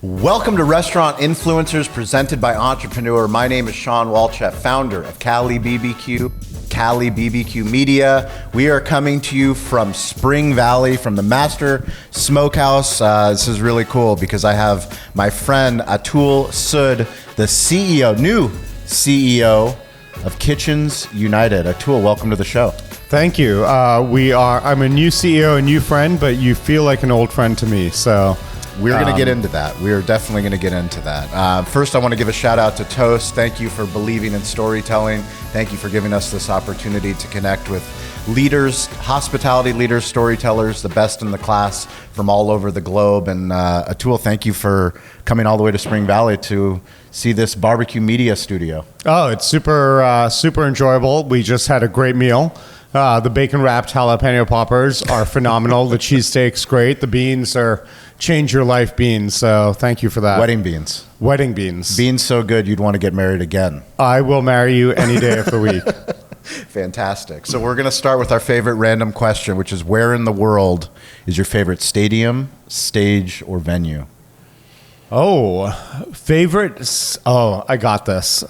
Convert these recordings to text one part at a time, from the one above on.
Welcome to Restaurant Influencers presented by Entrepreneur. My name is Sean Walchef, founder of Cali BBQ Media. We are coming to you from Spring Valley, from the Master Smokehouse. This is really cool because I have my friend Atul Sood, the new CEO of Kitchens United. Atul, welcome to the show. Thank you. I'm a new CEO, a new friend, but you feel like an old friend to me, so... We're going to get into that. We are definitely going to get into that. First, I want to give a shout out to Toast. Thank you for believing in storytelling. Thank you for giving us this opportunity to connect with leaders, hospitality leaders, storytellers, the best in the class from all over the globe. And Atul, thank you for coming all the way to Spring Valley to see this barbecue media studio. Oh, it's super enjoyable. We just had a great meal. The bacon-wrapped jalapeno poppers are phenomenal. The cheesesteak's great. The beans are change your life beans, so thank you for that. Wedding beans. Wedding beans. Beans so good you'd want to get married again. I will marry you any day of the week. Fantastic. So we're going to start with our favorite random question, which is where in the world is your favorite stadium, stage, or venue? Favorites. I got this.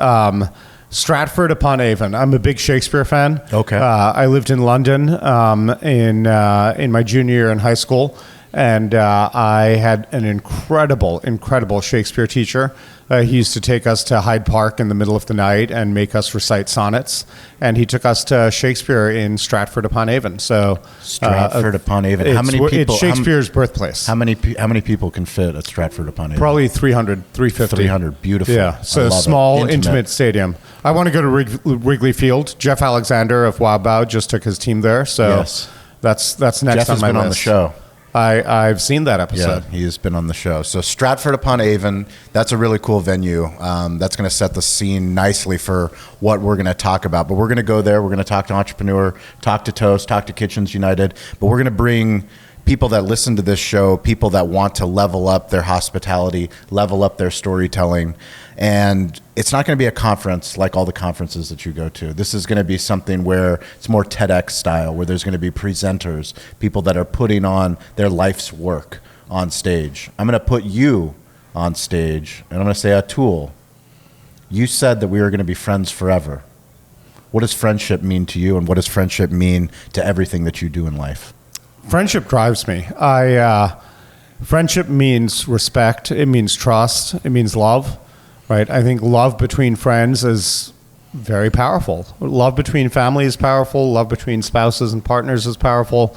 Stratford-upon-Avon. I'm a big Shakespeare fan. Okay. I lived in London in my junior year in high school, and I had an incredible Shakespeare teacher. He used to take us to Hyde Park in the middle of the night and make us recite sonnets, and he took us to Shakespeare in Stratford-upon-Avon. So Stratford-upon-Avon. How many people? It's Shakespeare's birthplace. How many people can fit at Stratford-upon-Avon? Probably 300, 350. 300. Beautiful. Yeah. So small, intimate stadium. I want to go to Wrigley Field. Jeff Alexander of Wow Bao just took his team there. So yes. That's next Jeff on my list. has been on the show. I've seen that episode. Yeah, he has been on the show. So Stratford-upon-Avon, that's a really cool venue. That's going to set the scene nicely for what we're going to talk about. But we're going to go there. We're going to talk to Entrepreneur, talk to Toast, talk to Kitchens United. But we're going to bring people that listen to this show, people that want to level up their hospitality, level up their storytelling. And it's not going to be a conference like all the conferences that you go to. This is going to be something where it's more TEDx style, where there's going to be presenters, people that are putting on their life's work on stage. I'm going to put you on stage, and I'm going to say, Atul, you said that we were going to be friends forever. What does friendship mean to you, and what does friendship mean to everything that you do in life? Friendship drives me. Friendship means respect. It means trust. It means love. Right. I think love between friends is very powerful. Love between family is powerful. Love between spouses and partners is powerful.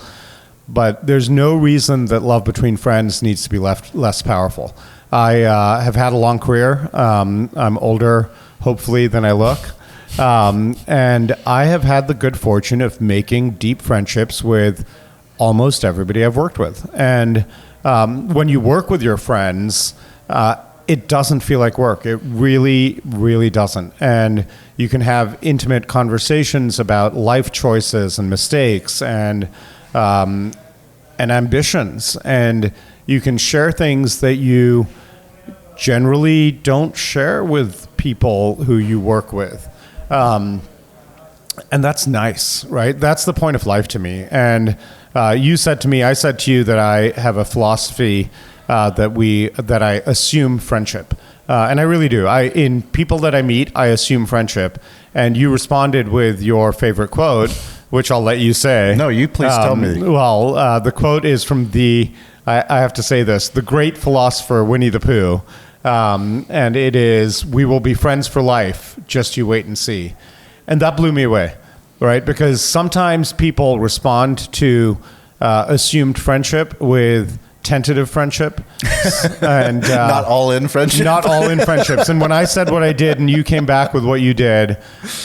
But there's no reason that love between friends needs to be less powerful. I have had a long career. I'm older, hopefully, than I look. And I have had the good fortune of making deep friendships with almost everybody I've worked with. And when you work with your friends, it doesn't feel like work. It really, really doesn't. And you can have intimate conversations about life choices and mistakes and ambitions. And you can share things that you generally don't share with people who you work with. And that's nice, right? That's the point of life to me. And you said to me, I said to you that I have a philosophy that I assume friendship. And I really do. In people that I meet, I assume friendship. And you responded with your favorite quote, which I'll let you say. No, you please tell me. Well, the quote is from I have to say this, the great philosopher Winnie-the-Pooh. And it is, we will be friends for life, just you wait and see. And that blew me away, right? Because sometimes people respond to assumed friendship with tentative friendship and not all in friendship. Not all in friendships. And when I said what I did and you came back with what you did,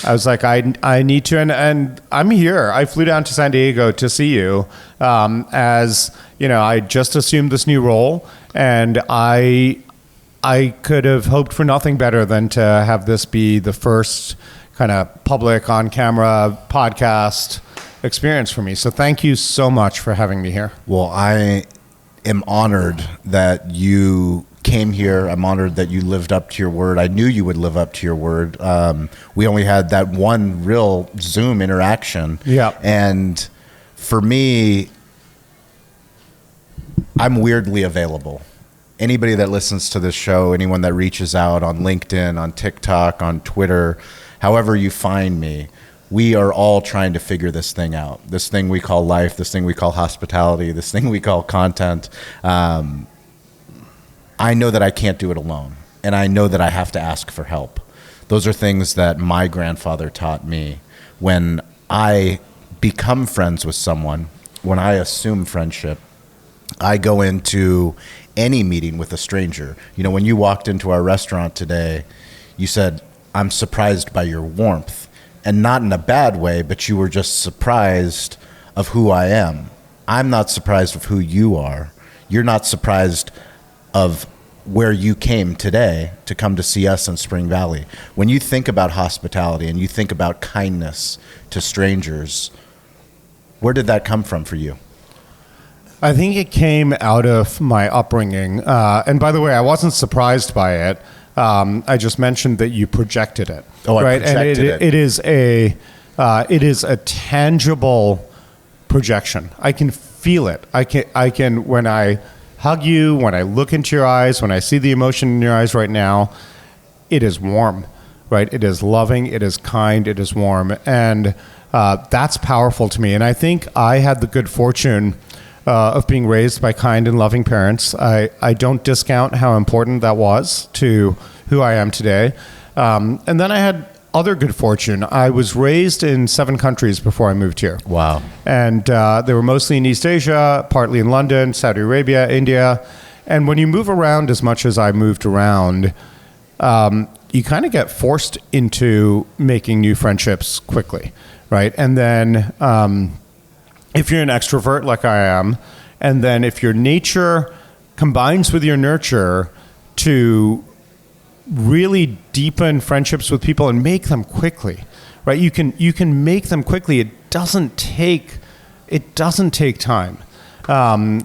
I was like, I need to, and I'm here. I flew down to San Diego to see you as, I just assumed this new role, and I could have hoped for nothing better than to have this be the first kind of public on camera podcast experience for me. So thank you so much for having me here. Well, I am honored that you came here. I'm honored that you lived up to your word. I knew you would live up to your word. We only had that one real Zoom interaction. Yeah. And for me, I'm weirdly available. anybody that listens to this show, anyone that reaches out on LinkedIn, on TikTok, on Twitter, however you find me, we are all trying to figure this thing out. This thing we call life, this thing we call hospitality, this thing we call content. I know that I can't do it alone, and I know that I have to ask for help. Those are things that my grandfather taught me. When I become friends with someone, when I assume friendship, I go into any meeting with a stranger. You know, when you walked into our restaurant today, you said, "I'm surprised by your warmth." And not in a bad way, but you were just surprised of who I am. I'm not surprised of who you are. You're not surprised of where you came today to come to see us in Spring Valley. When you think about hospitality and you think about kindness to strangers, where did that come from for you? I think it came out of my upbringing. And by the way, I wasn't surprised by it. I just mentioned that you projected it. Oh, I right? projected and it. It is a tangible projection. I can feel it. I can when I hug you, when I look into your eyes, when I see the emotion in your eyes right now, it is warm, right? It is loving, it is kind, it is warm. And that's powerful to me. And I think I had the good fortune of being raised by kind and loving parents. I don't discount how important that was to who I am today. And then I had other good fortune. I was raised in 7 countries before I moved here. Wow. And they were mostly in East Asia, partly in London, Saudi Arabia, India. And when you move around as much as I moved around, you kind of get forced into making new friendships quickly, right? And then if you're an extrovert like I am, and then if your nature combines with your nurture to really deepen friendships with people and make them quickly, right? You can make them quickly. It doesn't take time. I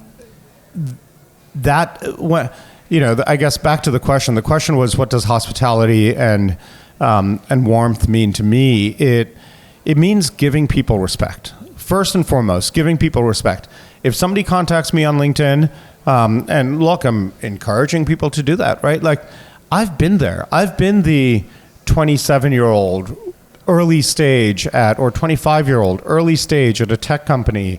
guess back to the question. The question was, what does hospitality and warmth mean to me? It means giving people respect. First and foremost, giving people respect. If somebody contacts me on LinkedIn, and look, I'm encouraging people to do that, right? Like, I've been there. I've been the 27-year-old early stage or 25-year-old early stage at a tech company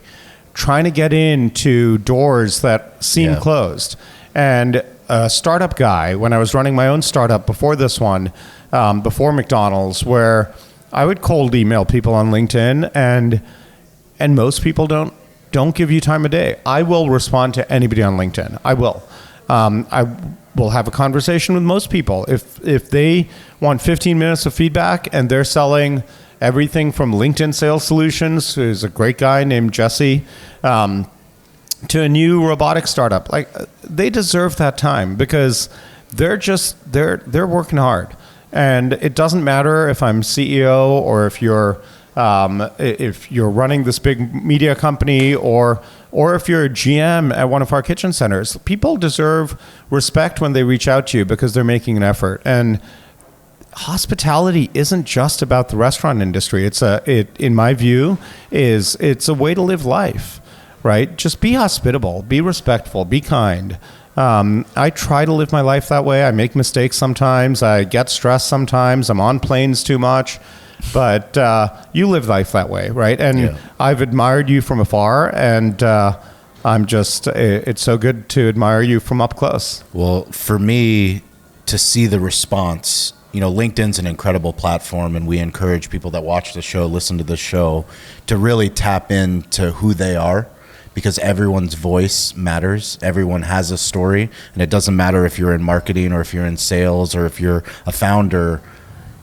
trying to get into doors that seem closed. And a startup guy, when I was running my own startup before this one, before McDonald's, where I would cold email people on LinkedIn, and most people don't give you time of day. I will respond to anybody on LinkedIn. I will. I will have a conversation with most people. If they want 15 minutes of feedback and they're selling everything from LinkedIn Sales Solutions, who's a great guy named Jesse, to a new robotic startup, like, they deserve that time because they're working hard. And it doesn't matter if I'm CEO or if you're running this big media company or if you're a GM at one of our kitchen centers. People deserve respect when they reach out to you because they're making an effort. And hospitality isn't just about the restaurant industry. In my view, it's a way to live life, right? Just be hospitable, be respectful, be kind. I try to live my life that way. I make mistakes sometimes. I get stressed sometimes. I'm on planes too much. But you live life that way, right? And I've admired you from afar, and it's so good to admire you from up close. Well, for me, to see the response, LinkedIn's an incredible platform, and we encourage people that watch the show, listen to the show, to really tap into who they are, because everyone's voice matters. Everyone has a story, and it doesn't matter if you're in marketing or if you're in sales or if you're a founder.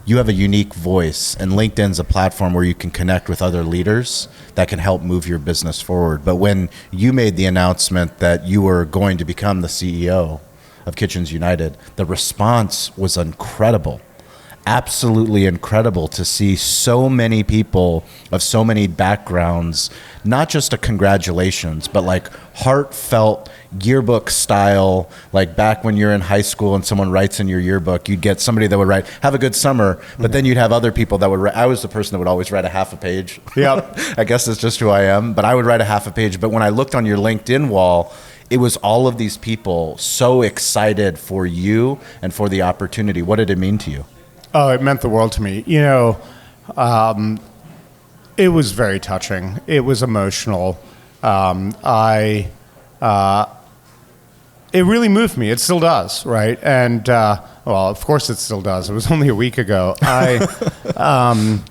You have a unique voice, and LinkedIn's a platform where you can connect with other leaders that can help move your business forward. But when you made the announcement that you were going to become the CEO of Kitchens United, the response was incredible. Absolutely incredible to see so many people of so many backgrounds, not just a congratulations, but like heartfelt yearbook style, like back when you're in high school and someone writes in your yearbook, you'd get somebody that would write, "Have a good summer," but then you'd have other people that would write. I was the person that would always write a half a page. Yep. I guess that's just who I am, but I would write a half a page. But when I looked on your LinkedIn wall, it was all of these people so excited for you and for the opportunity. What did it mean to you? Oh, it meant the world to me. It was very touching. It was emotional. It really moved me. It still does, right? And well, of course, it still does. It was only a week ago. I'm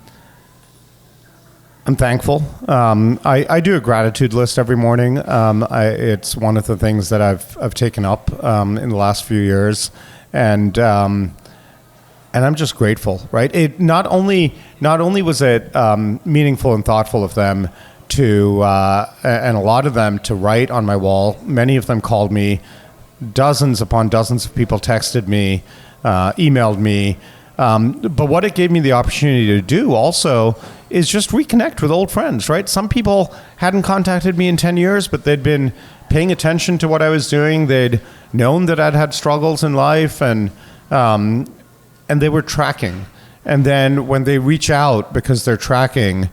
thankful. I do a gratitude list every morning. It's one of the things that I've taken up in the last few years, and I'm just grateful. Right? It not only was it meaningful and thoughtful of them to, and a lot of them to write on my wall. Many of them called me. Dozens upon dozens of people texted me, emailed me. But what it gave me the opportunity to do also is just reconnect with old friends, right? Some people hadn't contacted me in 10 years, but they'd been paying attention to what I was doing. They'd known that I'd had struggles in life, and they were tracking. And then when they reach out because they're tracking,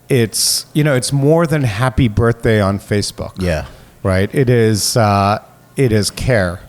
it's more than happy birthday on Facebook. Yeah. Right? It is care.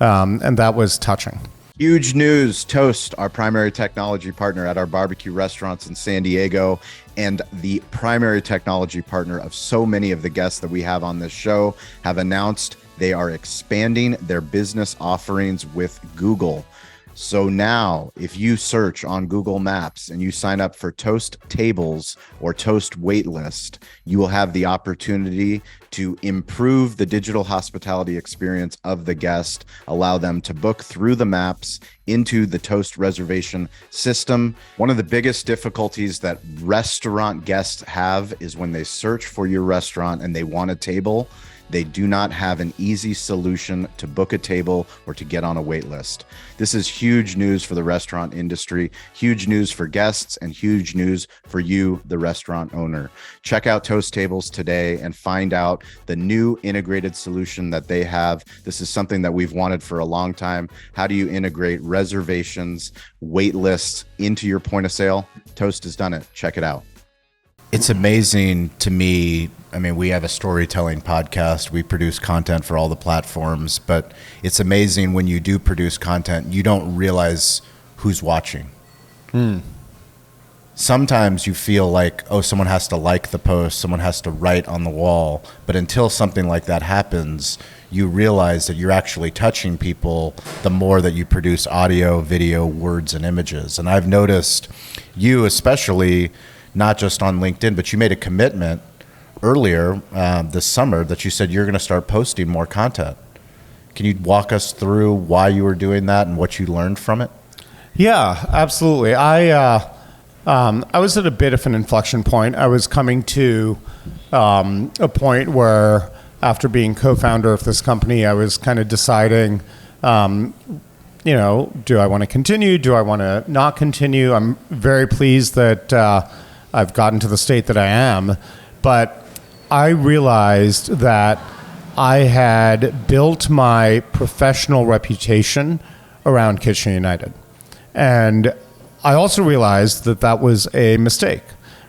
And that was touching. Huge news. Toast, our primary technology partner at our barbecue restaurants in San Diego, and the primary technology partner of so many of the guests that we have on this show, have announced they are expanding their business offerings with Google. So now, if you search on Google Maps and you sign up for Toast Tables or Toast Waitlist, you will have the opportunity to improve the digital hospitality experience of the guest, allow them to book through the maps into the Toast reservation system. One of the biggest difficulties that restaurant guests have is when they search for your restaurant and they want a table, they do not have an easy solution to book a table or to get on a wait list. This is huge news for the restaurant industry, huge news for guests, and huge news for you, the restaurant owner. Check out Toast Tables today and find out the new integrated solution that they have. This is something that we've wanted for a long time. How do you integrate reservations, wait lists into your point of sale? Toast has done it. Check it out. It's amazing to me. I mean, we have a storytelling podcast. We produce content for all the platforms, but it's amazing when you do produce content, you don't realize who's watching. Sometimes you feel like, oh, someone has to like the post, someone has to write on the wall. But until something like that happens, you realize that you're actually touching people the more that you produce audio, video, words, and images. And I've noticed you especially, not just on LinkedIn, but you made a commitment earlier this summer that you said you're going to start posting more content. Can you walk us through why you were doing that and what you learned from it? Yeah, absolutely. I was at a bit of an inflection point. I was coming to a point where, after being co-founder of this company, I was kind of deciding, do I want to continue? Do I want to not continue? I'm very pleased that I've gotten to the state that I am, but I realized that I had built my professional reputation around Kitchen United. And I also realized that that was a mistake,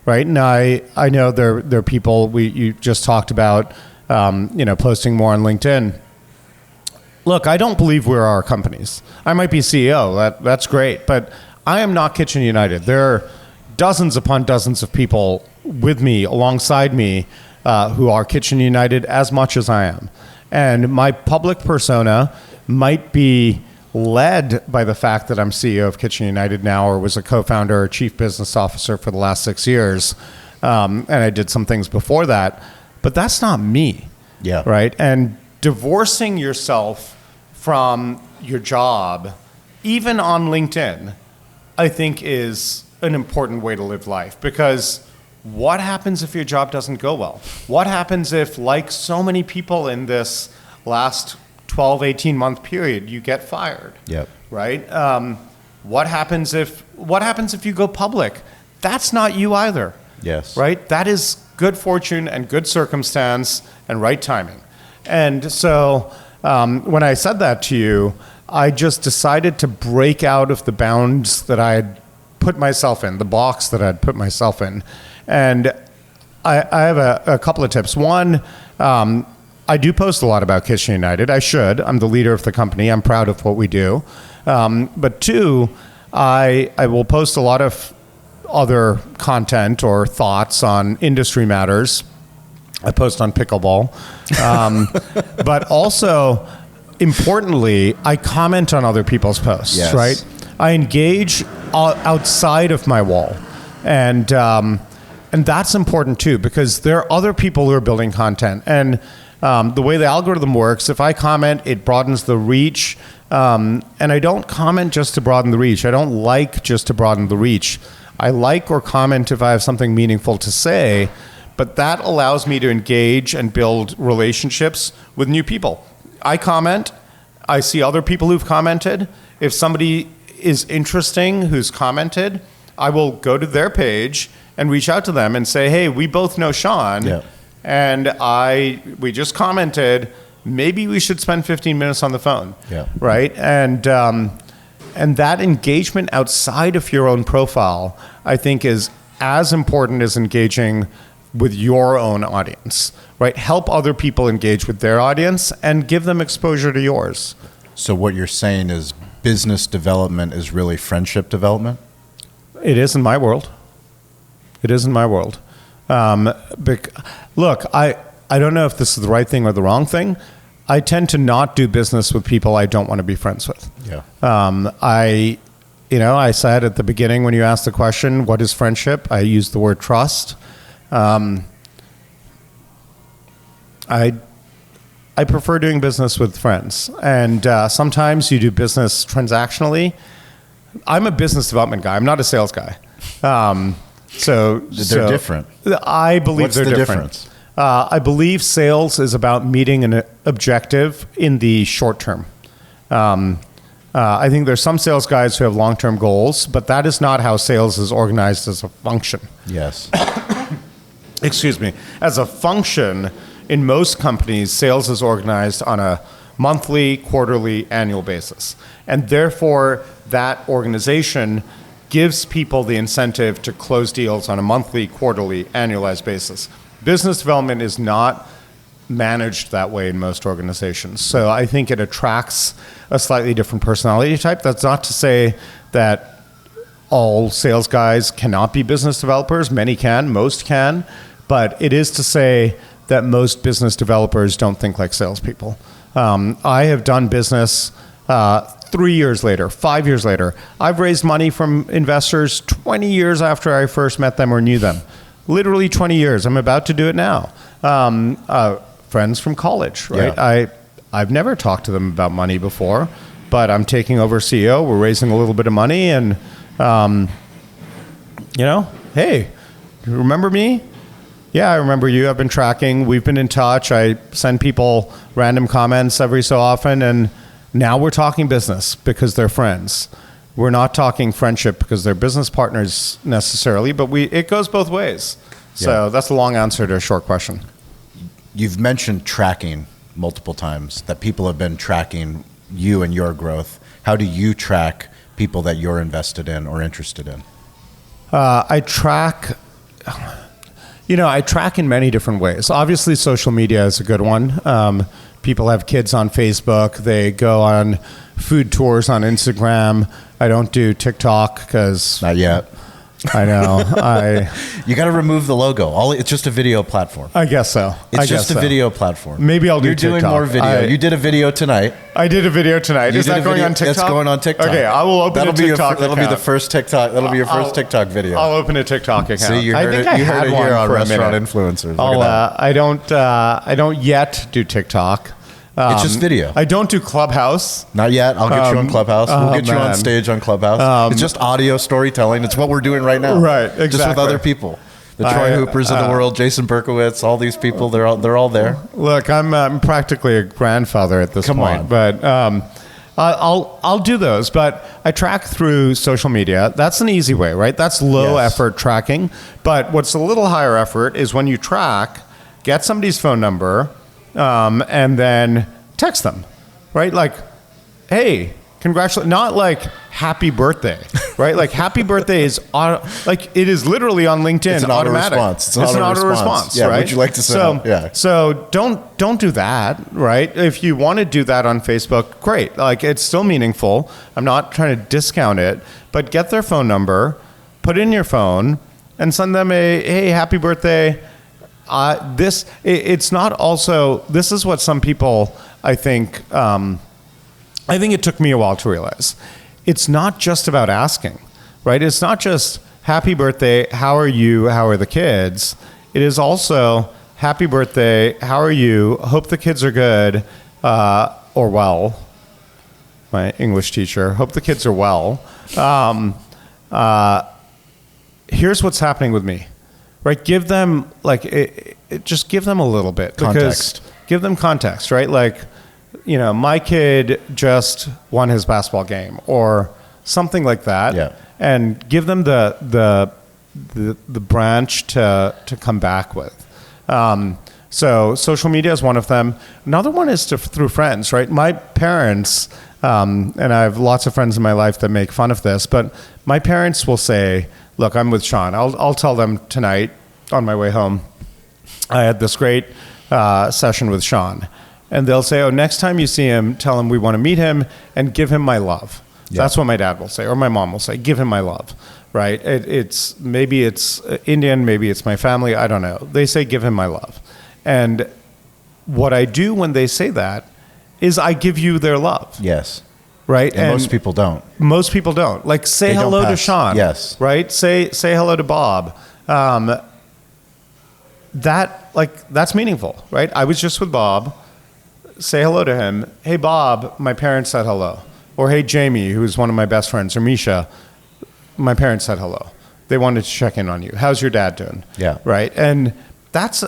right? And I know there are people, you just talked about, posting more on LinkedIn. Look, I don't believe we're our companies. I might be CEO, that's great, but I am not Kitchen United. There are dozens upon dozens of people with me, alongside me, who are Kitchen United as much as I am. And my public persona might be led by the fact that I'm CEO of Kitchen United now, or was a co-founder or chief business officer for the last 6 years. And I did some things before that, but that's not me. Yeah. Right. And divorcing yourself from your job, even on LinkedIn, I think is an important way to live life, because what happens if your job doesn't go well? What happens if, like so many people in this last 12, 18-month period, you get fired? Yep. Right? What happens if you go public? That's not you either. Yes. Right? That is good fortune and good circumstance and right timing. And so when I said that to you, I just decided to break out of the bounds that I had put myself in, the box that I'd put myself in. And I have a couple of tips. One, I I do post a lot about Kitchen United. I should. I'm the leader of the company. I'm proud of what we do. But two, I will post a lot of other content or thoughts on industry matters. I post on pickleball. But also, importantly, I comment on other people's posts, Yes. right? I engage outside of my wall. And that's important too, because there are other people who are building content. And the way the algorithm works, if I comment, it broadens the reach. And I don't comment just to broaden the reach. I don't like just to broaden the reach. I like or comment if I have something meaningful to say, but that allows me to engage and build relationships with new people. I comment, I see other people who've commented. If somebody is interesting who's commented, I will go to their page and reach out to them and say, hey, we both know Sean, Yeah. and we just commented, maybe we should spend 15 minutes on the phone, Yeah. right? And that engagement outside of your own profile, I think, is as important as engaging with your own audience, right? Help other people engage with their audience and give them exposure to yours. So what you're saying is business development is really friendship development? It is in my world. It is in my world. Look, I don't know if this is the right thing or the wrong thing. I tend to not do business with people I don't want to be friends with. Yeah. I said at the beginning when you asked the question, what is friendship? I used the word trust. I prefer doing business with friends. And sometimes you do business transactionally. I'm a business development guy. I'm not a sales guy. They're different. I believe What's they're the different. difference? I believe sales is about meeting an objective in the short term. I think there's some sales guys who have long-term goals, but that is not how sales is organized as a function. Yes. Excuse me. As a function, in most companies, sales is organized on a monthly, quarterly, annual basis. And therefore, that organization gives people the incentive to close deals on a monthly, quarterly, annualized basis. Business development is not managed that way in most organizations. So I think it attracts a slightly different personality type. That's not to say that all sales guys cannot be business developers. Many can, most can. But it is to say that most business developers don't think like salespeople. I have done business 3 years later, 5 years later. I've raised money from investors 20 years after I first met them or knew them. Literally 20 years. I'm about to do it now. Friends from college, right? Yeah. I've never talked to them about money before, but I'm taking over CEO. We're raising a little bit of money, and hey, you remember me? Yeah, I remember you. I've been tracking. We've been in touch. I send people random comments every so often, and now we're talking business because they're friends. We're not talking friendship because they're business partners necessarily, but it goes both ways. So that's a long answer to a short question. You've mentioned tracking multiple times, that people have been tracking you and your growth. How do you track people that you're invested in or interested in? I track in many different ways. Obviously, social media is a good one. People have kids on Facebook. They go on food tours on Instagram. I don't do TikTok because... Not yet. I know. You got to remove the logo. It's just a video platform. I guess so. It's just a video platform. Maybe I'll do You're TikTok. doing more video. You did a video tonight. I did a video tonight. Is that going on TikTok? It's going on TikTok. Okay, I will open a TikTok That'll be the first TikTok. That'll be your first TikTok video. I'll open a TikTok account. See, you heard it here on Restaurant Influencers. I don't yet do TikTok. It's just video. I don't do Clubhouse. Not yet. I'll get you on Clubhouse. We'll get you on stage on Clubhouse. It's just audio storytelling. It's what we're doing right now. Right, exactly. Just with other people. The Troy Hoopers of the world, Jason Berkowitz, all these people, they're all there. Look, I'm practically a grandfather at this point. On. But I'll do those. But I track through social media. That's an easy way, right? That's low effort tracking. But what's a little higher effort is when you track, get somebody's phone number, and then text them, right? Like, hey, congratulations, not like happy birthday, right? Like happy birthday is like it is literally on LinkedIn. It's an automatic. auto-response. It's an auto-response, Yeah, right? would you like to say? So don't do that, right? If you want to do that on Facebook, great. Like it's still meaningful. I'm not trying to discount it, but get their phone number, put it in your phone, and send them a hey, happy birthday. It's not also. This is what some people I think it took me a while to realize. It's not just about asking, right? It's not just happy birthday, how are you, how are the kids? It is also happy birthday, how are you, hope the kids are good, or well. My English teacher, hope the kids are well. Here's what's happening with me, right? Give them, just give them a little bit. Context. Give them context, right? Like, you know, my kid just won his basketball game or something like that. Yeah. And give them the branch to come back with. So social media is one of them. Another one is through friends, right? My parents, and I have lots of friends in my life that make fun of this, but my parents will say, look, I'm with Sean. I'll tell them tonight on my way home, I had this great session with Sean. And they'll say, oh, next time you see him, tell him we want to meet him and give him my love. Yeah. That's what my dad will say, or my mom will say, give him my love, right? Maybe it's Indian, maybe it's my family, I don't know. They say, give him my love. And what I do when they say that is I give you their love. Yes. Right? And most people don't. Most people don't. Like, say hello to Sean. Yes. Right? Say hello to Bob. That's meaningful, right? I was just with Bob. Say hello to him. Hey, Bob, my parents said hello. Or hey, Jamie, who's one of my best friends, or Misha, my parents said hello. They wanted to check in on you. How's your dad doing? Yeah. Right? And that's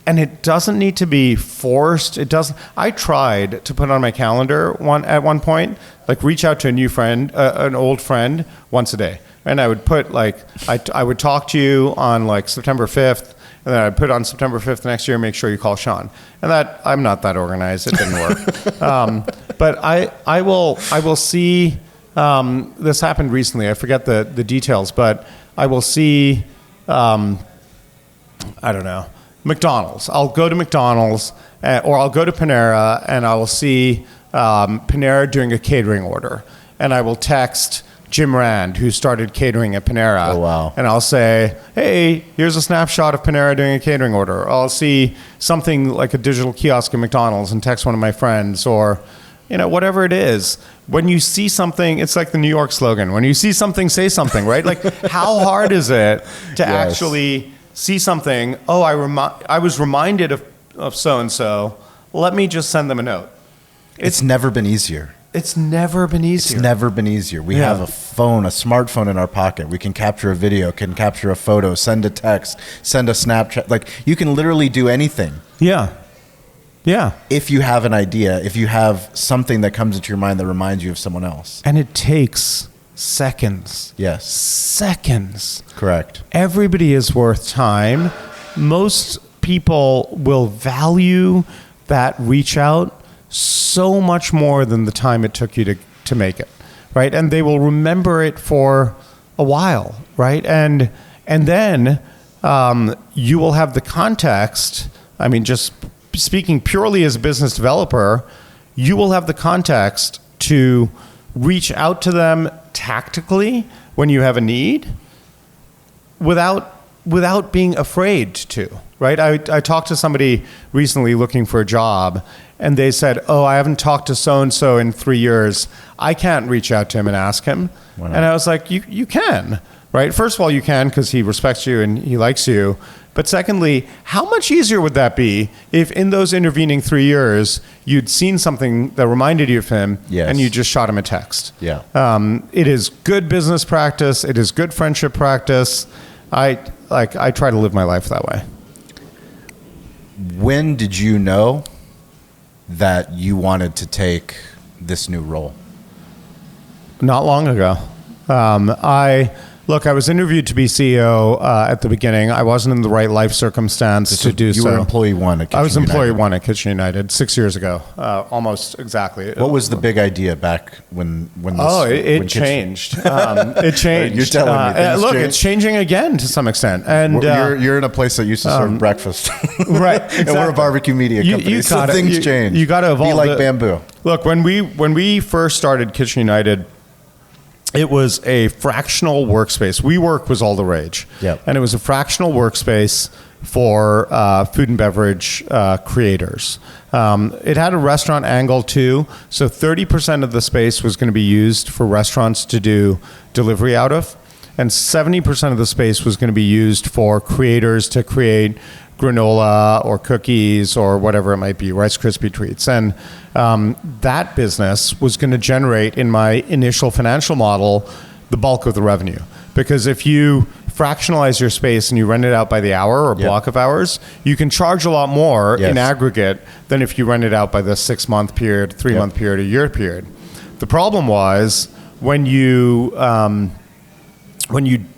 and it doesn't need to be forced. It doesn't. I tried to put on my calendar at one point, like reach out to a new friend, an old friend, once a day. And I would put I would talk to you on like September 5th, and then I'd put on September 5th next year, make sure you call Sean. And that, I'm not that organized. It didn't work. But I will see, this happened recently. I forget the details, but I will see, I don't know, McDonald's. I'll go to McDonald's or I'll go to Panera and I will see Panera doing a catering order. And I will text Jim Rand, who started catering at Panera. Oh, wow. And I'll say, hey, here's a snapshot of Panera doing a catering order. Or I'll see something like a digital kiosk at McDonald's and text one of my friends, or, you know, whatever it is. When you see something, it's like the New York slogan, when you see something, say something, right? Like, how hard is it to actually see something, oh, I was reminded of so-and-so, let me just send them a note. It's never been easier. It's never been easier. It's never been easier. We have a smartphone in our pocket. We can capture a video, can capture a photo, send a text, send a Snapchat. Like, you can literally do anything. Yeah. Yeah. If you have an idea, if you have something that comes into your mind that reminds you of someone else. And it takes seconds. Yes. Seconds. Correct. Everybody is worth time. Most people will value that reach out so much more than the time it took you to make it, right? And they will remember it for a while, right? And then you will have the context. I mean, just speaking purely as a business developer, you will have the context to reach out to them tactically when you have a need without being afraid to, right? I talked to somebody recently looking for a job, and they said, oh, I haven't talked to so-and-so in 3 years. I can't reach out to him and ask him. And I was like, you can, right? First of all, you can because he respects you and he likes you. But secondly, how much easier would that be if in those intervening 3 years, you'd seen something that reminded you of him and you just shot him a text? Yeah. It is good business practice. It is good friendship practice. I try to live my life that way. When did you know that you wanted to take this new role? Not long ago. Look, I was interviewed to be CEO at the beginning. I wasn't in the right life circumstance to do so. You were employee one at Kitchen I was employee United. one at Kitchen United 6 years ago, almost exactly. What was the big idea back when this? It changed. It changed. You're telling me things look, changed? it's changing again to some extent. And You're in a place that used to serve breakfast, right? and we're a barbecue media company, so things change. You got to evolve. Be like bamboo. Look, when we first started Kitchen United, it was a fractional workspace. WeWork was all the rage. Yep. And it was a fractional workspace for food and beverage creators. It had a restaurant angle too. So 30% of the space was going to be used for restaurants to do delivery out of. And 70% of the space was going to be used for creators to create granola or cookies or whatever it might be, Rice Krispie treats. And that business was going to generate, in my initial financial model, the bulk of the revenue. Because if you fractionalize your space and you rent it out by the hour or block of hours, you can charge a lot more in aggregate than if you rent it out by the 6-month period, 3-month period, a year period. The problem was when you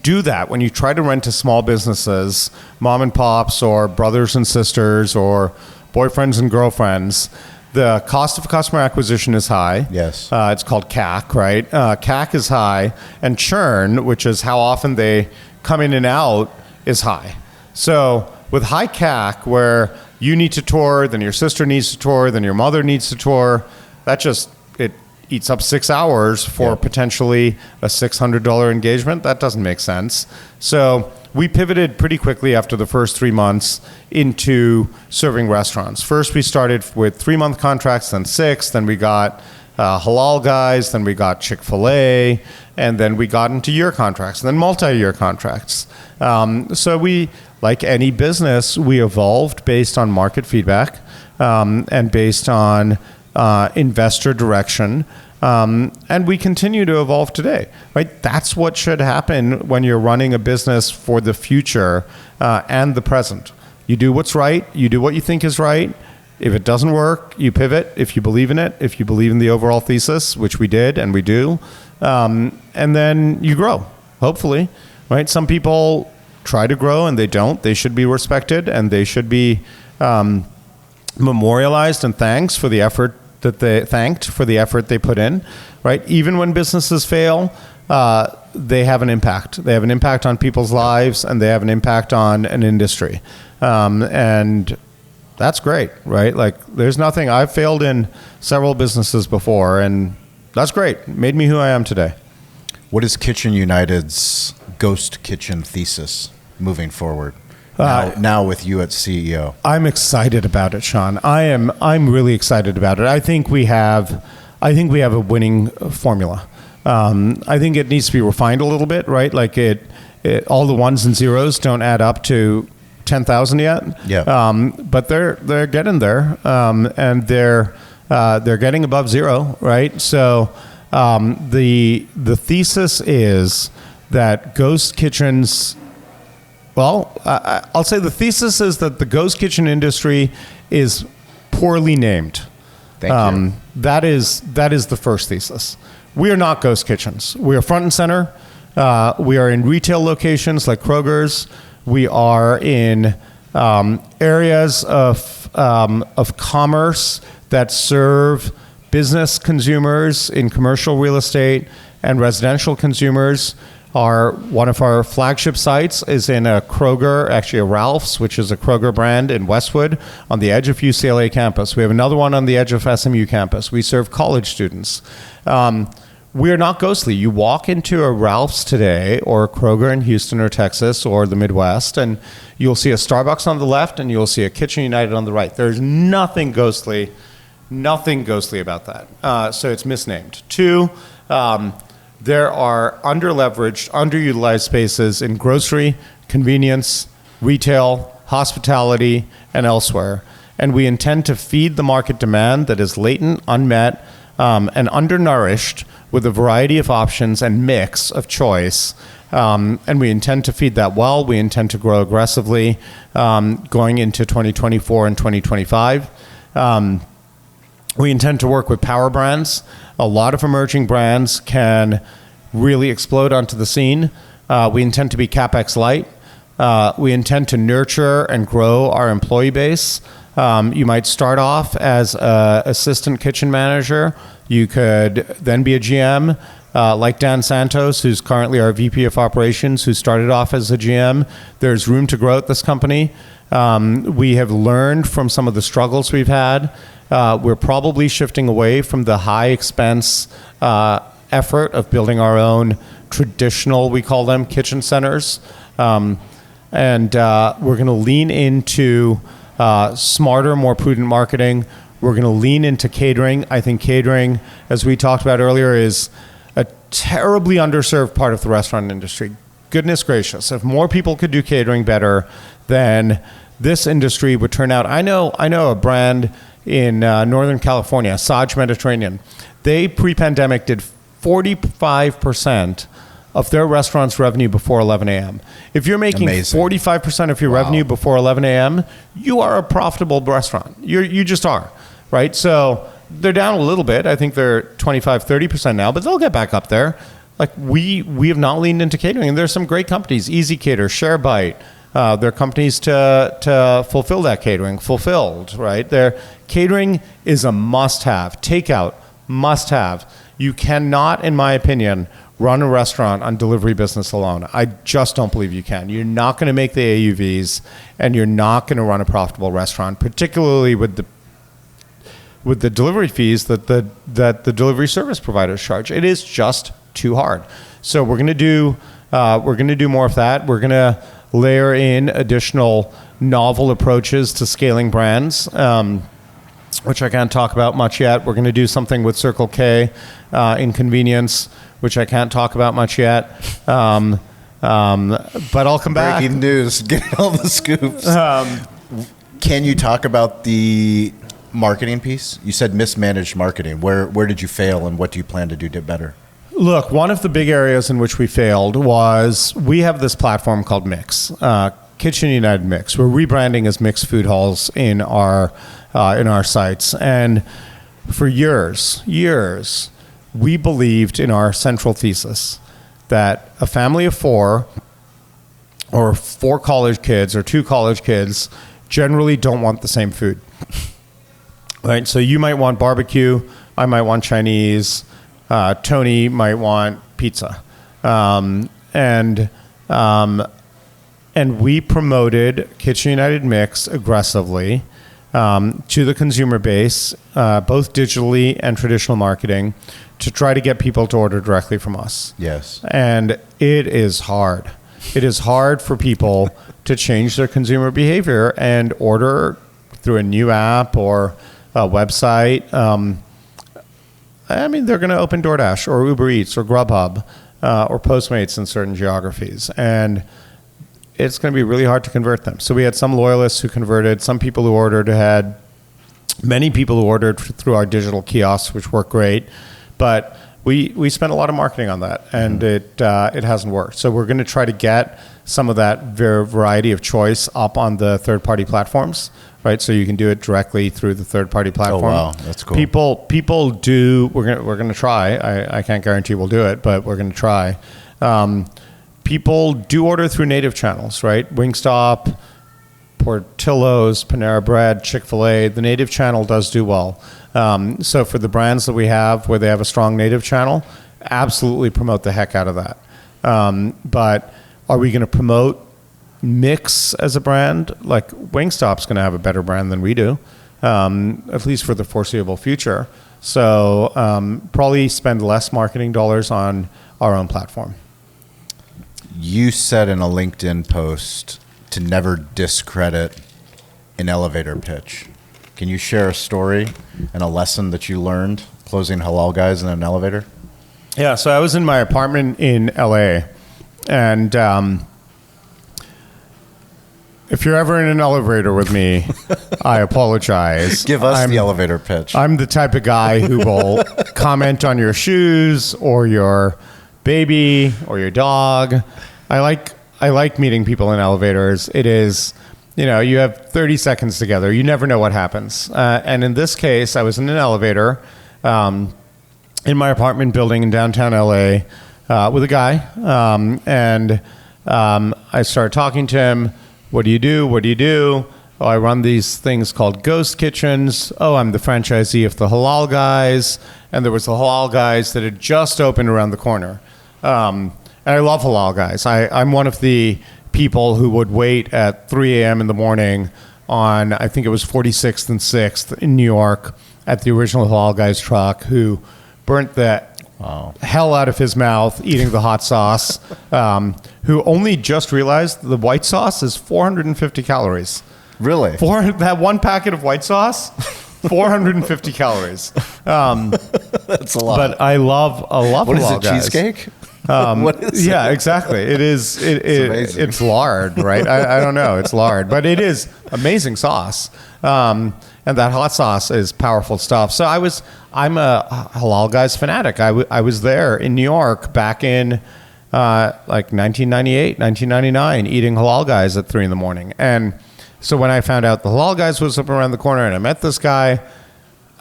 do that, when you try to rent to small businesses, mom and pops or brothers and sisters or boyfriends and girlfriends, the cost of customer acquisition is high. Yes. It's called CAC, right? CAC is high, and churn, which is how often they come in and out, is high. So with high CAC, where you need to tour, then your sister needs to tour, then your mother needs to tour, it eats up 6 hours for potentially a $600 engagement. That doesn't make sense. So we pivoted pretty quickly after the first 3 months into serving restaurants. First, we started with 3-month contracts, then 6, then we got halal guys, then we got Chick-fil-A, and then we got into year contracts, and then multi-year contracts. So we, like any business, we evolved based on market feedback and based on investor direction, and we continue to evolve today. Right? That's what should happen when you're running a business for the future and the present. You do what's right. You do what you think is right. If it doesn't work, you pivot. If you believe in it, if you believe in the overall thesis, which we did and we do, and then you grow. Hopefully, right? Some people try to grow and they don't. They should be respected and they should be memorialized and thanked for the effort they put in, right? Even when businesses fail, they have an impact. They have an impact on people's lives and they have an impact on an industry. And that's great, right? Like there's nothing, I've failed in several businesses before and that's great. It made me who I am today. What is Kitchen United's ghost kitchen thesis moving forward? Now with you at CEO. I'm excited about it, Sean. I'm really excited about it. I think we have a winning formula. I think it needs to be refined a little bit, right? Like all the ones and zeros don't add up to 10,000 yet. Yeah. But they're getting there, and they're getting above zero, right? So the thesis is that ghost kitchens. Well, I'll say the thesis is that the ghost kitchen industry is poorly named. Thank you. That is the first thesis. We are not ghost kitchens. We are front and center. We are in retail locations like Kroger's. We are in areas of commerce that serve business consumers in commercial real estate and residential consumers. One of our flagship sites is in a Kroger, actually a Ralph's, which is a Kroger brand in Westwood on the edge of UCLA campus. We have another one on the edge of SMU campus. We serve college students. We are not ghostly. You walk into a Ralph's today or a Kroger in Houston or Texas or the Midwest, and you'll see a Starbucks on the left and you'll see a Kitchen United on the right. There's nothing ghostly about that. So it's misnamed. 2, there are underleveraged, underutilized spaces in grocery, convenience, retail, hospitality, and elsewhere. And we intend to feed the market demand that is latent, unmet, and undernourished with a variety of options and mix of choice. And we intend to feed that well. We intend to grow aggressively going into 2024 and 2025. We intend to work with power brands. A lot of emerging brands can really explode onto the scene, We intend to be CapEx light. We intend to nurture and grow our employee base. You might start off as an assistant kitchen manager. You could then be a GM, like Dan Santos, who's currently our VP of Operations, who started off as a GM. There's room to grow at this company. We have learned from some of the struggles we've had. We're probably shifting away from the high expense effort of building our own traditional, we call them, kitchen centers. And we're going to lean into smarter, more prudent marketing. We're going to lean into catering. I think catering, as we talked about earlier, is a terribly underserved part of the restaurant industry. Goodness gracious, if more people could do catering better, then this industry would turn out. I know a brand in Northern California, Saj Mediterranean. They pre-pandemic did 45% of their restaurant's revenue before 11 a.m. If you're making Amazing. 45% of your revenue before 11 a.m., you are a profitable restaurant. You just are, right? So they're down a little bit. I think they're 25, 30% now, but they'll get back up there. Like we have not leaned into catering, and there's some great companies, Easy Cater, ShareBite. They're companies to fulfill that catering, fulfilled, right? Their catering is a must-have. Takeout, must-have. You cannot, in my opinion, run a restaurant on delivery business alone. I just don't believe you can. You're not going to make the AUVs, and you're not going to run a profitable restaurant, particularly with the delivery fees that the delivery service providers charge. It is just too hard. So we're going to do more of that. We're going to layer in additional novel approaches to scaling brands, which I can't talk about much yet. We're going to do something with Circle K in convenience, which I can't talk about much yet. But I'll come back. Breaking news. Get all the scoops. Can you talk about the marketing piece? You said mismanaged marketing. Where did you fail, and what do you plan to do better? Look, one of the big areas in which we failed was we have this platform called Mix, Kitchen United Mix. We're rebranding as Mix Food Halls in our sites, and for years, we believed in our central thesis that a family of four, or four college kids, or two college kids, generally don't want the same food. Right? So you might want barbecue, I might want Chinese. Tony might want pizza, and we promoted Kitchen United Mix aggressively to the consumer base, both digitally and traditional marketing, to try to get people to order directly from us. Yes, and it is hard. It is hard for people to change their consumer behavior and order through a new app or a website. I mean, they're going to open DoorDash or Uber Eats or Grubhub or Postmates in certain geographies. And it's going to be really hard to convert them. So we had some loyalists who converted, some people who ordered had many people who ordered through our digital kiosks, which work great. But we spent a lot of marketing on that, and it hasn't worked. So we're going to try to get some of that variety of choice up on the third-party platforms, right? So you can do it directly through the third-party platform. Oh, wow. That's cool. People do. We're going to try. I can't guarantee we'll do it, but we're going to try. People do order through native channels, right? Wingstop, Portillo's, Panera Bread, Chick-fil-A. The native channel does do well. So for the brands that we have where they have a strong native channel, absolutely promote the heck out of that. But are we going to promote Mix as a brand? Like Wingstop's going to have a better brand than we do, at least for the foreseeable future. So probably spend less marketing dollars on our own platform. You said in a LinkedIn post to never discredit an elevator pitch. Can you share a story and a lesson that you learned closing halal guys in an elevator? Yeah, so I was in my apartment in LA, and if you're ever in an elevator with me, I apologize. Give us the elevator pitch. I'm the type of guy who will comment on your shoes or your baby or your dog. I like meeting people in elevators. It is, you have 30 seconds together. You never know what happens. And in this case, I was in an elevator in my apartment building in downtown LA. with a guy, and I started talking to him. What do you do? What do you do? Oh, I run these things called ghost kitchens. Oh, I'm the franchisee of the Halal Guys. And there was the Halal Guys that had just opened around the corner. And I love Halal Guys. I'm one of the people who would wait at 3 a.m. in the morning on, I think it was 46th and 6th in New York at the original Halal Guys truck, who burnt the hell out of his mouth eating the hot sauce, who only just realized the white sauce is 450 calories. Really? That one packet of white sauce, 450 calories. That's a lot. But I love What is Halal it, Guys. cheesecake? What is it? Exactly. It is. It's lard, right? I don't know. It's lard, but it is amazing sauce. And that hot sauce is powerful stuff. So I'm a Halal Guys fanatic. I was there in New York back in like 1998, 1999, eating Halal Guys at 3 a.m. And so when I found out the Halal Guys was up around the corner and I met this guy,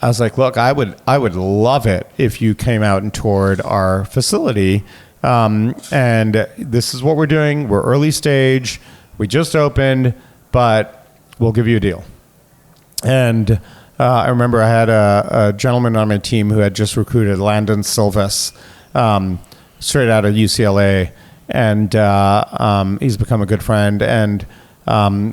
I was like, look, I would love it if you came out and toured our facility. And this is what we're doing. We're early stage. We just opened, but we'll give you a deal. And I remember I had a gentleman on my team who had just recruited Landon Silvas, straight out of UCLA. And he's become a good friend. And I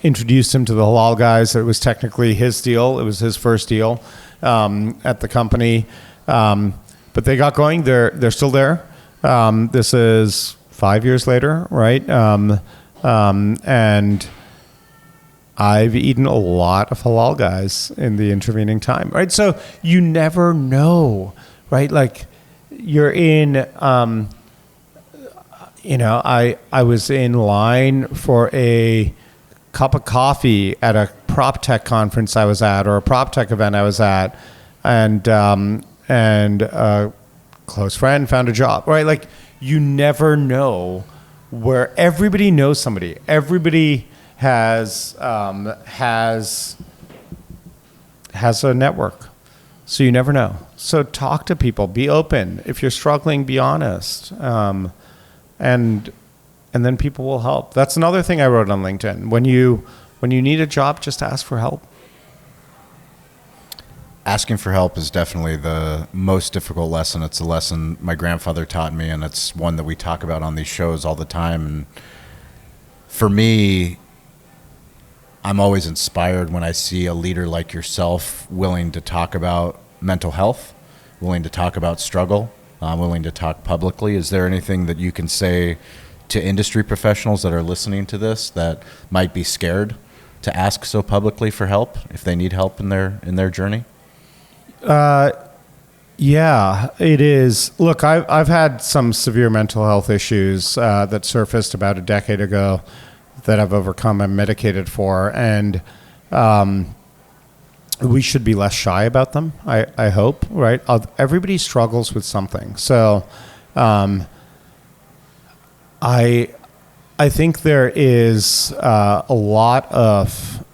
introduced him to the Halal Guys. It was technically his deal. It was his first deal at the company. But they got going. They're still there. This is 5 years later, right? And I've eaten a lot of Halal Guys in the intervening time, right? So you never know, right? Like you're in, I was in line for a cup of coffee at a prop tech conference I was at, or a prop tech event I was at, and a close friend found a job, right? Like you never know where everybody knows somebody. Everybody has a network. So you never know. So talk to people, be open. If you're struggling, be honest. And then people will help. That's another thing I wrote on LinkedIn. When you need a job, just ask for help. Asking for help is definitely the most difficult lesson. It's a lesson my grandfather taught me, and it's one that we talk about on these shows all the time. And for me, I'm always inspired when I see a leader like yourself willing to talk about mental health, willing to talk about struggle, willing to talk publicly. Is there anything that you can say to industry professionals that are listening to this that might be scared to ask so publicly for help if they need help in their journey? Yeah, it is. Look, I've had some severe mental health issues that surfaced about a decade ago that I've overcome and medicated for, and we should be less shy about them, I hope, right? Everybody struggles with something. So I think there is a lot of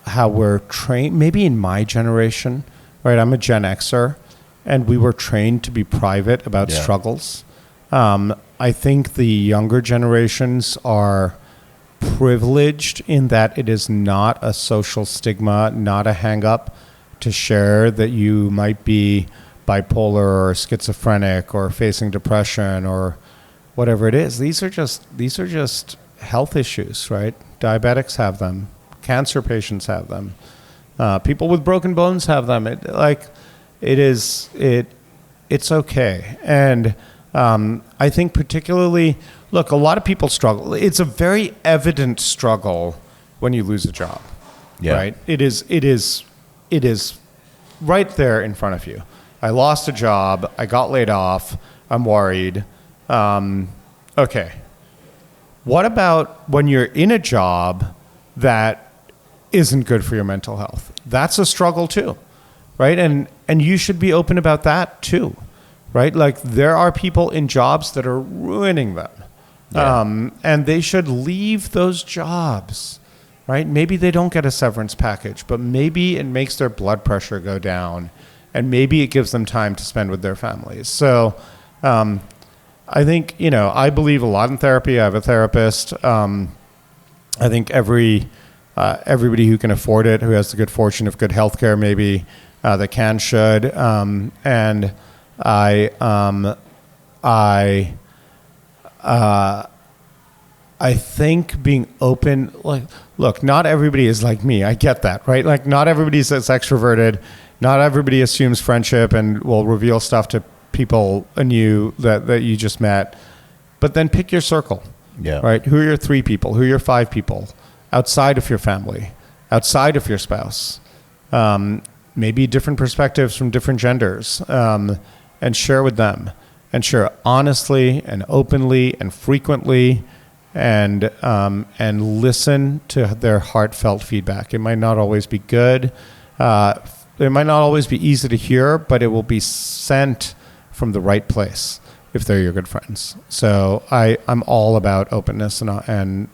how we're trained, maybe in my generation, right? I'm a Gen Xer, and we were trained to be private about struggles. I think the younger generations are privileged in that it is not a social stigma, not a hang-up to share that you might be bipolar or schizophrenic or facing depression or whatever it is. These are just health issues, right? Diabetics have them. Cancer patients have them. People with broken bones have them. It's okay. And I think particularly, look, a lot of people struggle. It's a very evident struggle when you lose a job, right? It is right there in front of you. I lost a job. I got laid off. I'm worried. Okay. What about when you're in a job that isn't good for your mental health? That's a struggle too, right? And you should be open about that too, right? Like there are people in jobs that are ruining them. And they should leave those jobs, right? Maybe they don't get a severance package, but maybe it makes their blood pressure go down. and maybe it gives them time to spend with their families. So I think, I believe a lot in therapy. I have a therapist. I think everybody who can afford it, who has the good fortune of good healthcare, maybe that can, should. And I think being open, look, not everybody is like me. I get that, right? Like, not everybody's as extroverted. Not everybody assumes friendship and will reveal stuff to people anew that you just met. But then pick your circle, right? Who are your 3 people? Who are your 5 people outside of your family, outside of your spouse? Maybe different perspectives from different genders, and share with them, and share honestly and openly and frequently, and listen to their heartfelt feedback. It might not always be good. It might not always be easy to hear, but it will be sent from the right place if they're your good friends. So I'm all about openness and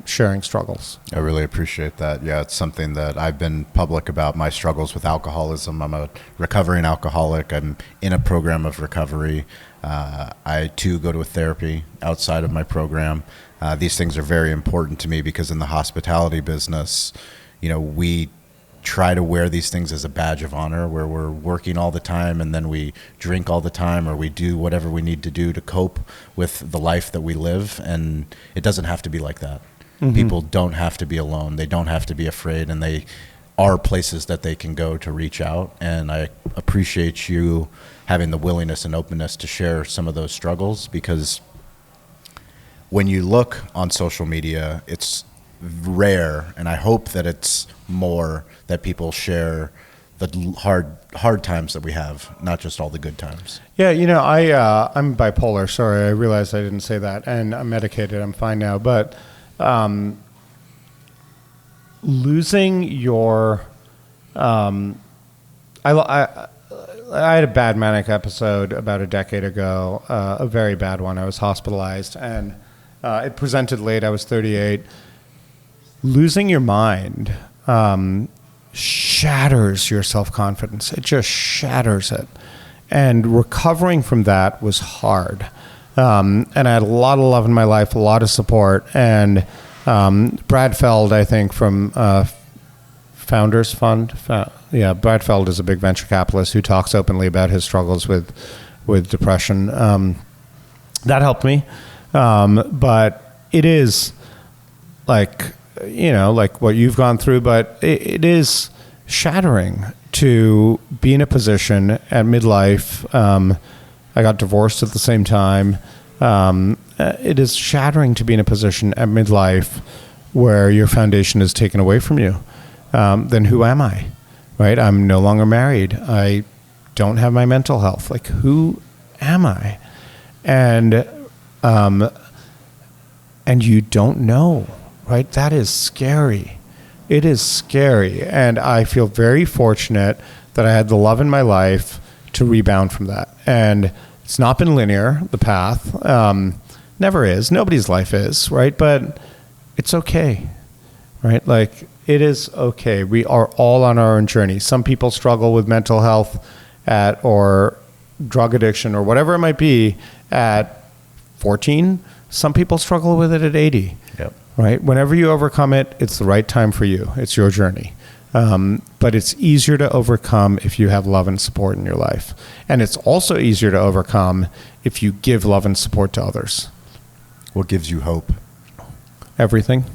sharing struggles. I really appreciate that. Yeah, it's something that I've been public about, my struggles with alcoholism. I'm a recovering alcoholic. I'm in a program of recovery. I too go to a therapy outside of my program. These things are very important to me because in the hospitality business, we try to wear these things as a badge of honor, where we're working all the time and then we drink all the time, or we do whatever we need to do to cope with the life that we live. And it doesn't have to be like that. Mm-hmm. People don't have to be alone. They don't have to be afraid, and they are places that they can go to reach out. And I appreciate you having the willingness and openness to share some of those struggles, because when you look on social media, it's rare, and I hope that it's more, that people share the hard times that we have, not just all the good times. Yeah, I'm bipolar. Sorry, I realized I didn't say that, and I'm medicated. I'm fine now. But losing your, I had a bad manic episode about a decade ago, a very bad one. I was hospitalized, and it presented late. I was 38. Losing your mind shatters your self-confidence. It just shatters it. And recovering from that was hard. And I had a lot of love in my life, a lot of support. And Brad Feld, I think, from Founders Fund. Brad Feld is a big venture capitalist who talks openly about his struggles with depression. That helped me. But it is like what you've gone through, but it is shattering to be in a position at midlife. I got divorced at the same time. It is shattering to be in a position at midlife where your foundation is taken away from you. Then who am I? Right? I'm no longer married. I don't have my mental health. Like, who am I? And you don't know. Right? That is scary. It is scary. And I feel very fortunate that I had the love in my life to rebound from that. And it's not been linear, the path. Never is. Nobody's life is, right? But it's okay, right? Like, it is okay. We are all on our own journey. Some people struggle with mental health or drug addiction or whatever it might be at 14. Some people struggle with it at 80. Yep. Right? Whenever you overcome it, it's the right time for you. It's your journey. But it's easier to overcome if you have love and support in your life. And it's also easier to overcome if you give love and support to others. What gives you hope? Everything.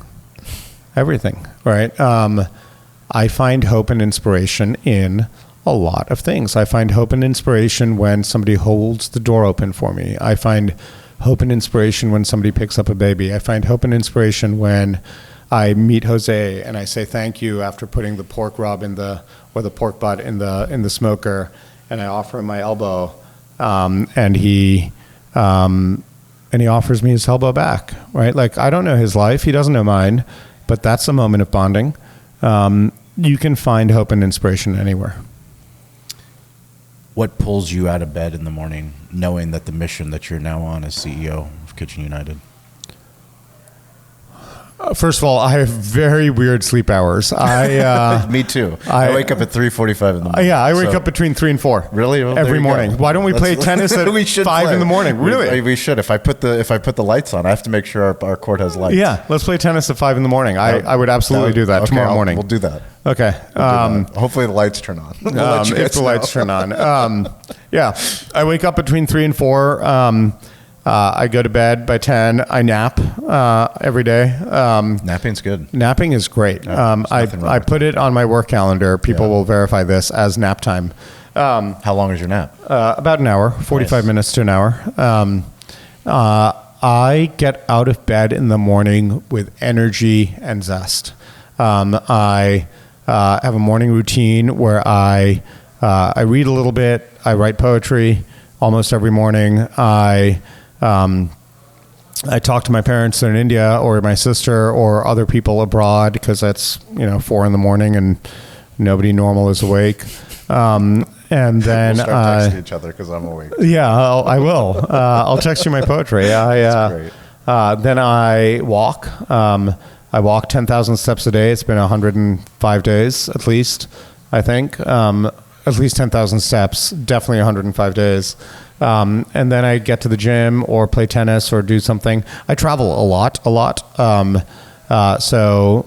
Right? I find hope and inspiration in a lot of things. I find hope and inspiration when somebody holds the door open for me. I find hope and inspiration when somebody picks up a baby. I find hope and inspiration when I meet Jose and I say thank you after putting the pork rub or the pork butt in the smoker, and I offer him my elbow, and he offers me his elbow back. Right? Like, I don't know his life, he doesn't know mine, but that's a moment of bonding. You can find hope and inspiration anywhere. What pulls you out of bed in the morning, knowing that the mission that you're now on as CEO of Kitchen United? First of all, I have very weird sleep hours. Me too. I wake up at 3:45 in the morning. Yeah, I wake up between 3 and 4. Really? Well, every morning. Go. Why don't we play tennis at 5 in the morning? Really? We should. If I put the lights on, I have to make sure our court has lights. Yeah, let's play tennis at 5 in the morning. I would absolutely do that tomorrow morning. We'll do that. Okay. Hopefully the lights turn on. If the lights turn on. Yeah, I wake up between 3 and 4. I go to bed by 10. I nap every day. Napping's good. Napping is great. I put it on my work calendar. People will verify this as nap time. How long is your nap? About an hour, 45 minutes to an hour. I get out of bed in the morning with energy and zest. I have a morning routine where I read a little bit. I write poetry almost every morning. I talk to my parents in India or my sister or other people abroad because that's 4 in the morning and nobody normal is awake. And then we'll start texting each other because I'm awake. Yeah, I will. I'll text you my poetry. That's great. Then I walk. I walk 10,000 steps a day. It's been 105 days at least, I think. At least 10,000 steps, definitely 105 days. And then I get to the gym or play tennis or do something. I travel a lot. So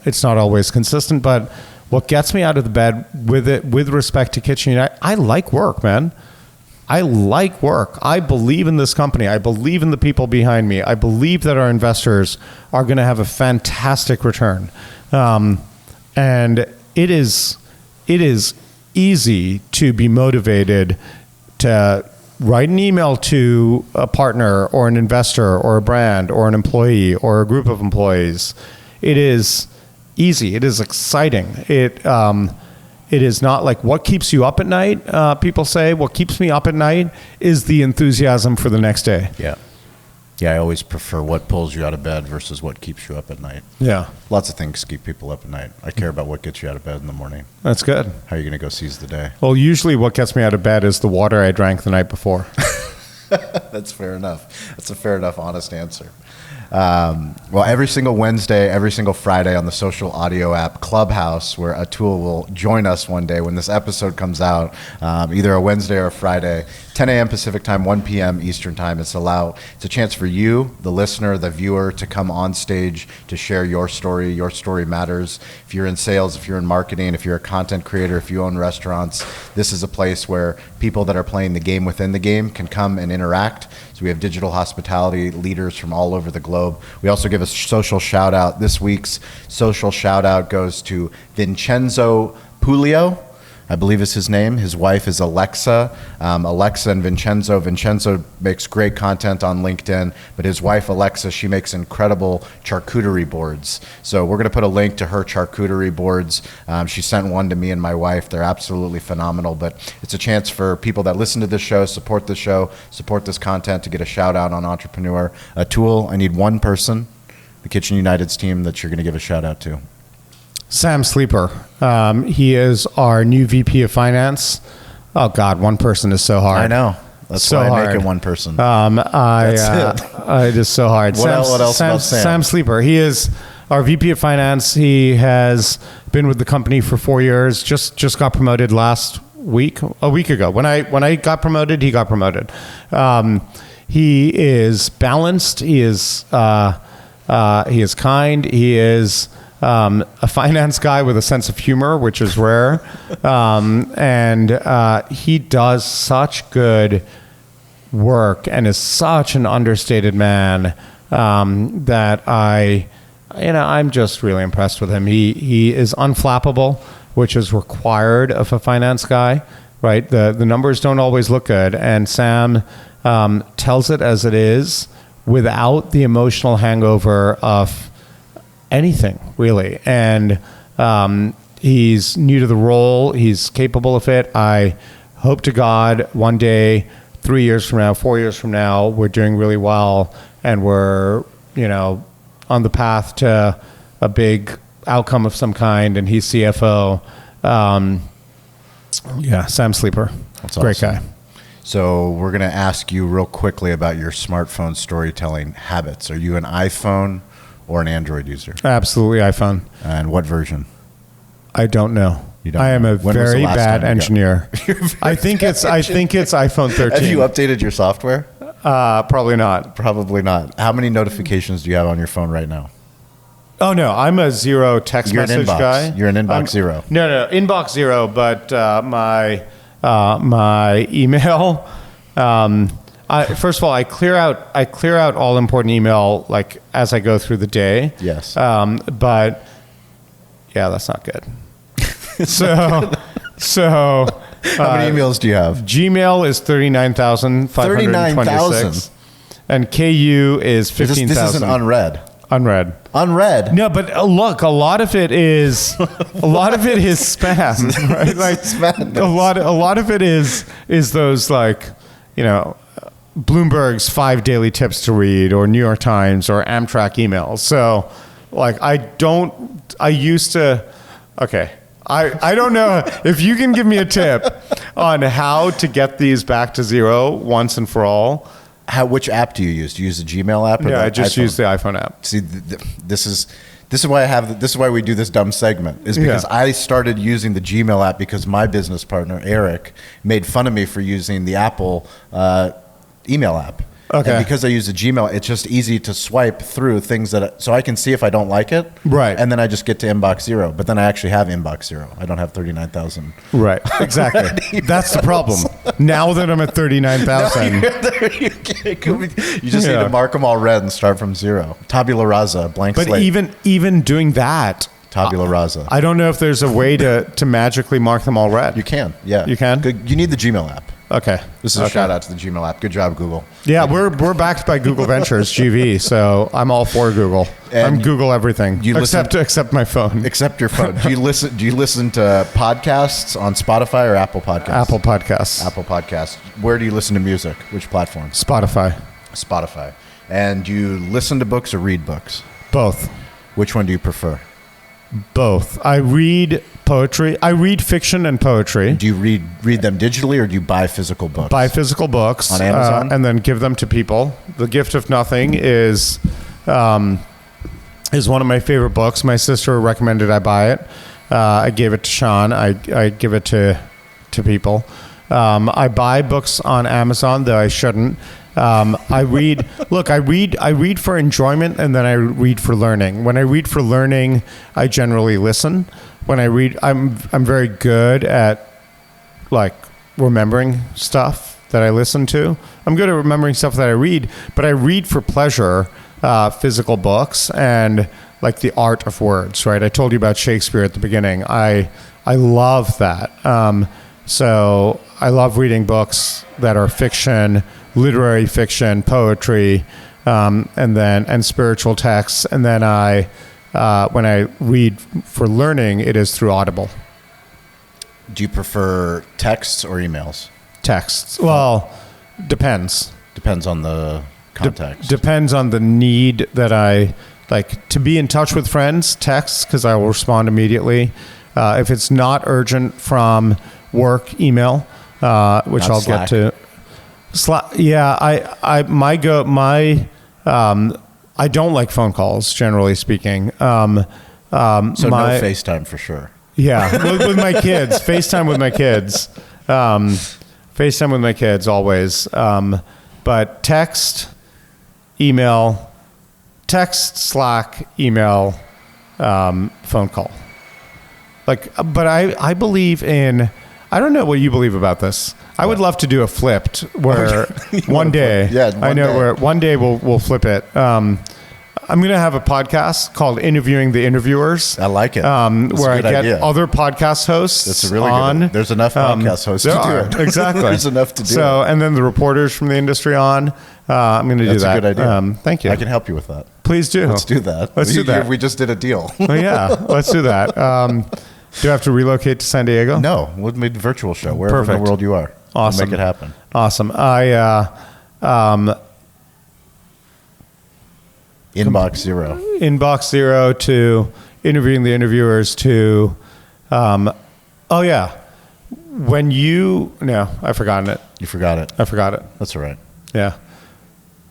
it's not always consistent, but what gets me out of the bed with respect to Kitchen United, I like work, man. I like work. I believe in this company. I believe in the people behind me. I believe that our investors are going to have a fantastic return. And it is easy to be motivated to write an email to a partner or an investor or a brand or an employee or a group of employees. It is easy. It is exciting. It is not like what keeps you up at night. People say what keeps me up at night is the enthusiasm for the next day. Yeah. Yeah, I always prefer what pulls you out of bed versus what keeps you up at night. Yeah. Lots of things keep people up at night. I care about what gets you out of bed in the morning. That's good. How are you going to go seize the day? Well, usually what gets me out of bed is the water I drank the night before. That's fair enough. That's a fair enough, honest answer. Well, every single Wednesday, every single Friday on the social audio app Clubhouse, where Atul will join us one day when this episode comes out, either a Wednesday or a Friday, 10 a.m. Pacific time, 1 p.m. Eastern time. It's a chance for you, the listener, the viewer, to come on stage to share your story. Your story matters. If you're in sales, if you're in marketing, if you're a content creator, if you own restaurants, this is a place where people that are playing the game within the game can come and interact. So we have digital hospitality leaders from all over the globe. We also give a social shout out. This week's social shout out goes to Vincenzo Pulio, I believe is his name. His wife is Alexa. Alexa and Vincenzo. Vincenzo makes great content on LinkedIn, but his wife, Alexa, she makes incredible charcuterie boards. So we're going to put a link to her charcuterie boards. She sent one to me and my wife. They're absolutely phenomenal, but it's a chance for people that listen to this show, support this content, to get a shout out on Entrepreneur. Atul, I need one person, the Kitchen United's team, that you're going to give a shout out to. Sam Sleeper. He is our new VP of Finance. Oh God, one person is so hard. I know. That's so why I make it one person. It is so hard. What else about Sam? Sam Sleeper. He is our VP of Finance. He has been with the company for 4 years. Just got promoted last week, a week ago. When I got promoted, he got promoted. He is balanced. He is kind. He is a finance guy with a sense of humor, which is rare. And he does such good work and is such an understated man that I'm just really impressed with him. He is unflappable, which is required of a finance guy, right? The numbers don't always look good. And Sam tells it as it is without the emotional hangover of anything, really. And he's new to the role. He's capable of it. I hope to God one day, 3 years from now, 4 years from now, we're doing really well and we're, on the path to a big outcome of some kind, and he's CFO. Sam Sleeper. That's great awesome. Guy. So we're going to ask you real quickly about your smartphone storytelling habits. Are you an iPhone or an Android user? Absolutely iPhone. And what version? I don't know. You don't I am know. a When was the very last bad time you got- engineer. I think it's iPhone 13. Have you updated your software? Probably not. Probably not. How many notifications do you have on your phone right now? Oh no, I'm a zero text You're an message inbox. guy. You're an inbox zero. No, inbox zero. But my email. First of all, I clear out all important email like as I go through the day. Yes. But yeah, that's not good. So How many emails do you have? Gmail is 39,526. And KU is 15,000. This isn't unread. Unread. Unread. No, but look, a lot of it is spam, right? Like a lot of it is those like, Bloomberg's 5 daily tips to read or New York Times or Amtrak emails. So like I don't know if you can give me a tip on how to get these back to zero once and for all. Which app do you use? Do you use the Gmail app? Or Yeah, the I just iPhone? use the iPhone app. See, this is why we do this dumb segment is because I started using the Gmail app because my business partner Eric made fun of me for using the Apple email app. Okay. And because I use the Gmail, it's just easy to swipe through things so I can see if I don't like it. Right. And then I just get to inbox zero. But then I actually have inbox zero. I don't have 39,000. Right. Exactly. That's the problem. Now that I'm at 39,000. You just need to mark them all red and start from zero. Tabula rasa, blank But slate. even doing that, Tabula rasa. I don't know if there's a way to magically mark them all red. You can, yeah. You can? Good. You need the Gmail app. Okay. This is a shout out to the Gmail app. Good job, Google. Yeah, we're backed by Google Ventures, GV, so I'm all for Google. And I'm Google everything except my phone. Except your phone. Do you listen to podcasts on Spotify or Apple Podcasts? Apple Podcasts. Apple Podcasts. Where do you listen to music? Which platform? Spotify. Spotify. And do you listen to books or read books? Both. Which one do you prefer? Both. I read poetry. I read fiction and poetry. Do you read them digitally or do you buy physical books? Buy physical books on Amazon, and then give them to people. The Gift of Nothing is one of my favorite books. My sister recommended I buy it. I gave it to Sean. I give it to people. I buy books on Amazon, though I shouldn't. I read for enjoyment and then I read for learning. When I read for learning, I generally listen. When I read, I'm very good at like remembering stuff that I listen to. I'm good at remembering stuff that I read, but I read for pleasure, physical books and like the art of words, right? I told you about Shakespeare at the beginning. I love that. So I love reading books that are fiction, literary fiction, poetry, and spiritual texts. And then when I read for learning, it is through Audible. Do you prefer texts or emails? Texts. Well, depends. Depends on the context. Depends on the need that I like to be in touch with friends. Texts, because I will respond immediately. If it's not urgent from work, email, which Not I'll Slack. get to. Yeah, I don't like phone calls, generally speaking. So no FaceTime for sure. Yeah, with my kids. FaceTime with my kids. FaceTime with my kids always. But text, Slack, email, phone call. But I believe in. I don't know what you believe about this. I would love to do a flipped where one day. Where one day we'll flip it. I'm going to have a podcast called Interviewing the Interviewers. I like it. Where I get other podcast hosts. That's a really on. good. There's enough podcast hosts to do it. Exactly. There's enough to do. So, and then the reporters from the industry on. I'm going to do that. That's a good idea. Thank you. I can help you with that. Please do. Let's do that. We just did a deal. Oh, yeah, let's do that. Do I have to relocate to San Diego? No, we'll make a virtual show wherever in the world you are. Awesome. We'll make it happen. Awesome. Inbox zero. Inbox zero to interviewing the interviewers to, oh yeah. I've forgotten it. You forgot it. I forgot it. That's all right. Yeah.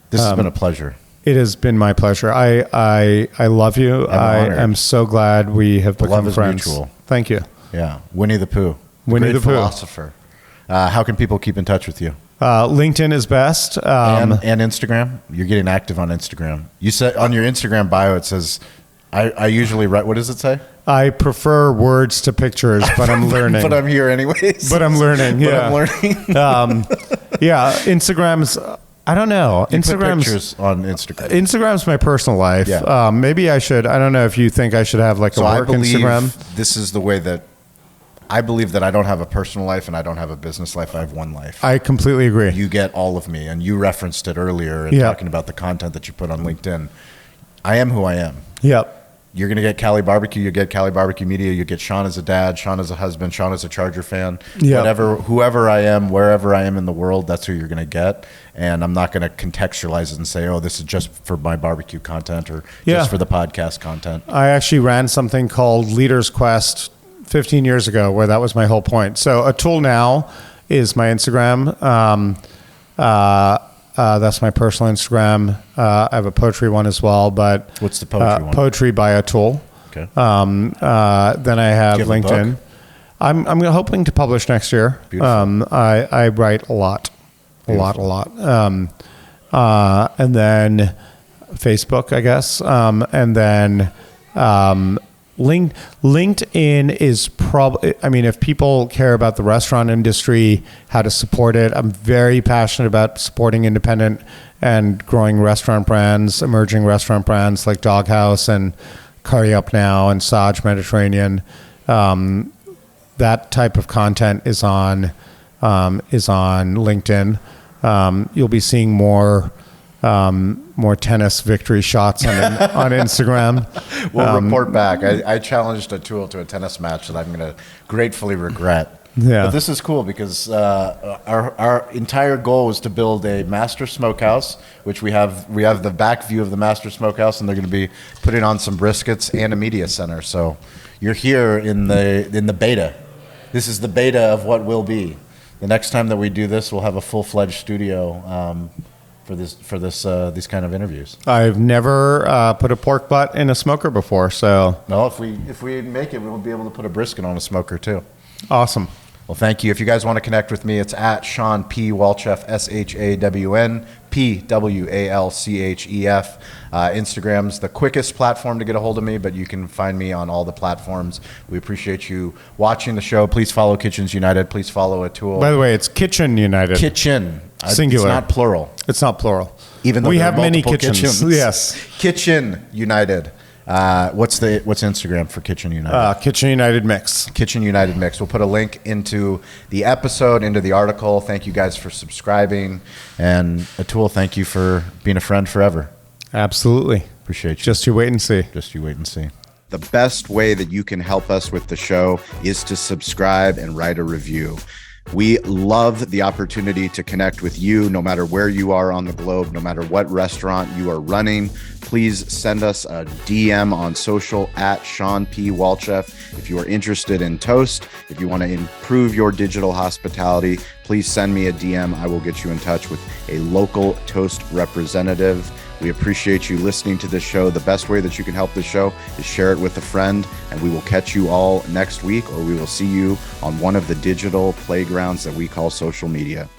This has been a pleasure. It has been my pleasure. I love you. I honored. am so glad we have become love is friends. mutual. Thank you. Yeah, Winnie-the-Pooh. Winnie-the-Pooh. Philosopher. How can people keep in touch with you? LinkedIn is best. And Instagram? You're getting active on Instagram. You said on your Instagram bio, it says, I usually write, what does it say? I prefer words to pictures, but I'm learning. But I'm here anyways. But I'm learning. Yeah. I'm learning. Yeah. Instagram's, I don't know. You put Instagram's pictures on Instagram. Instagram's my personal life. Yeah. Maybe I should. I don't know if you think I should have like a work Instagram. This is the way that I believe that I don't have a personal life and I don't have a business life. I have one life. I completely agree. You get all of me, and you referenced it earlier in talking about the content that you put on LinkedIn. I am who I am. Yep. You're going to get Cali Barbecue. You get Cali Barbecue Media. You get Sean as a dad, Sean as a husband, Sean as a Charger fan. Yep. Whoever I am, wherever I am in the world, that's who you're going to get. And I'm not going to contextualize it and say, oh, this is just for my barbecue content or just for the podcast content. I actually ran something called Leaders Quest 15 years ago where that was my whole point. So Atul Now is my Instagram. That's my personal Instagram. I have a poetry one as well, but what's the poetry one? Poetry by Atul. Okay. Then I have Do you have a LinkedIn. book? I'm hoping to publish next year. Beautiful. I write a lot. And then Facebook, I guess. And then LinkedIn is probably, I mean, if people care about the restaurant industry, how to support it, I'm very passionate about supporting independent and growing restaurant brands, emerging restaurant brands like Doghouse and Curry Up Now and Saj Mediterranean. That type of content is on LinkedIn. You'll be seeing more tennis victory shots on Instagram. We'll report back. I challenged Atul to a tennis match that I'm going to gratefully regret. Yeah. But this is cool because our entire goal is to build a master smokehouse, which we have the back view of the master smokehouse, and they're going to be putting on some briskets and a media center. So you're here in the beta. This is the beta of what will be. The next time that we do this, we'll have a full-fledged studio for these kind of interviews. I've never put a pork butt in a smoker before, so No, if we make it, we'll be able to put a brisket on a smoker too. awesome. Well, thank you. If you guys want to connect with me, it's at Sean P. Walchef, ShawnPWalchef. Instagram's the quickest platform to get a hold of me, but you can find me on all the platforms. We appreciate you watching the show. Please follow Kitchens United. Please follow Atul. By the way, it's Kitchen United. Kitchen. Singular. It's not plural. It's not plural. Even though we there have are many multiple kitchens. Yes. Kitchen United. What's Instagram for Kitchen United? Kitchen United Mix. Kitchen United Mix. We'll put a link into the episode, into the article. Thank you guys for subscribing. And Atul, thank you for being a friend forever. Absolutely. Appreciate you. Just you wait and see. Just you wait and see. The best way that you can help us with the show is to subscribe and write a review. We love the opportunity to connect with you no matter where you are on the globe, no matter what restaurant you are running. Please send us a DM on social at Sean P. Walchef. If you are interested in toast, if you want to improve your digital hospitality, please send me a DM. I will get you in touch with a local toast representative. We appreciate you listening to this show. The best way that you can help this show is share it with a friend, and we will catch you all next week, or we will see you on one of the digital playgrounds that we call social media.